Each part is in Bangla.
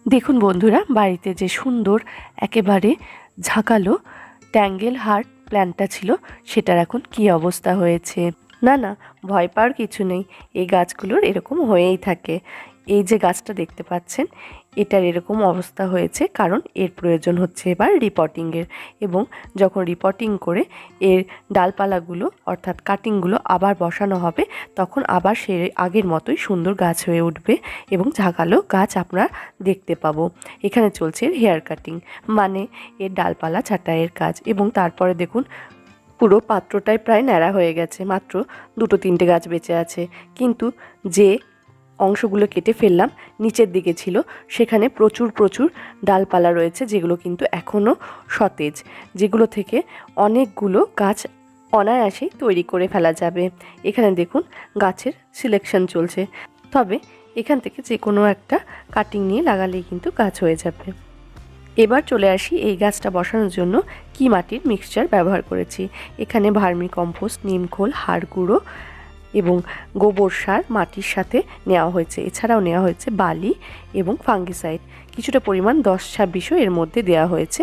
দেখুন বন্ধুরা, বাড়িতে যে সুন্দর একেবারে ঝাঁকালো ট্যাঙ্গেল হার্ট প্ল্যান্টটা ছিল, সেটার এখন কী অবস্থা হয়েছে। না না, ভয় পাওয়ার কিছু নেই, এই গাছগুলোর এরকম হয়েই থাকে। এই যে গাছটা দেখতে পাচ্ছেন, এটার এরকম অবস্থা হয়েছে কারণ এর প্রয়োজন হচ্ছে এবার রিপটিংয়ের। এবং যখন রিপটিং করে এর ডালপালাগুলো অর্থাৎ কাটিংগুলো আবার বসানো হবে, তখন আবার সে আগের মতোই সুন্দর গাছ হয়ে উঠবে এবং ঝাঁকালো গাছ আমরা দেখতে পাবো। এখানে চলছে এর হেয়ার কাটিং, মানে এর ডালপালা ছাঁটাইয়ের কাজ। এবং তারপরে দেখুন, পুরো পাত্রটাই প্রায় ন্যাড়া হয়ে গেছে, মাত্র 2-3টে গাছ বেঁচে আছে। কিন্তু যে অংশগুলো কেটে ফেললাম নিচের দিকে ছিল, সেখানে প্রচুর প্রচুর ডালপালা রয়েছে, যেগুলো কিন্তু এখনও সতেজ, যেগুলো থেকে অনেকগুলো গাছ অনায়াসেই তৈরি করে ফেলা যাবে। এখানে দেখুন গাছের সিলেকশন চলছে, তবে এখান থেকে যে কোনো একটা কাটিং নিয়ে লাগালেই কিন্তু গাছ হয়ে যাবে। এবার চলে আসি এই গাছটা বসানোর জন্য কি মাটির মিক্সচার ব্যবহার করেছি। এখানে ভার্মি কম্পোস্ট, নিমখোল, হাড় গুঁড়ো এবং গোবর সার মাটির সাথে নেওয়া হয়েছে। এছাড়াও নেওয়া হয়েছে বালি এবং ফাঙ্গিসাইড, কিছুটা পরিমাণ 10-26 এর মধ্যে দেওয়া হয়েছে।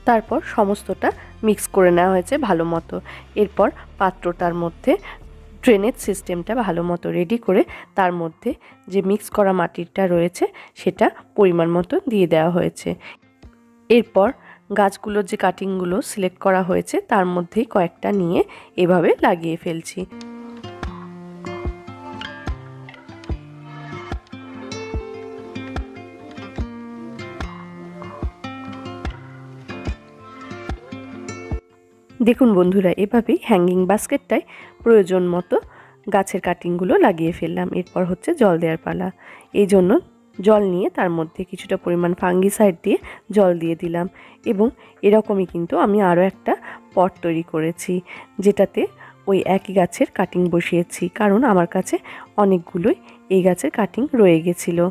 তারপর সমস্তটা মিক্স করে নেওয়া হয়েছে ভালো মতো। এরপর পাত্রটার মধ্যে ড্রেনেজ সিস্টেমটা ভালো মতো রেডি করে তার মধ্যে যে মিক্স করা মাটিটা রয়েছে সেটা পরিমাণ মতো দিয়ে দেওয়া হয়েছে। এরপর গাছগুলোর যে কাটিংগুলো সিলেক্ট করা হয়েছে তার মধ্যেই কয়েকটা নিয়ে এভাবে লাগিয়ে ফেলছি। দেখুন বন্ধুরা, এভাবেই হ্যাঙ্গিং বাস্কেটটায় প্রয়োজন মতো গাছের কাটিংগুলো লাগিয়ে ফেললাম। এরপর হচ্ছে জল দেওয়ার পালা। এই জন্য জল নিয়ে তার মধ্যে কিছুটা পরিমাণ ফাঙ্গিসাইড দিয়ে জল দিয়ে দিলাম। এবং এরকমই কিন্তু আমি আরও একটা পট তৈরি করেছি, যেটাতে ওই একই গাছের কাটিং বসিয়েছি, কারণ আমার কাছে অনেকগুলোই এই গাছের কাটিং রয়ে গেছিলো।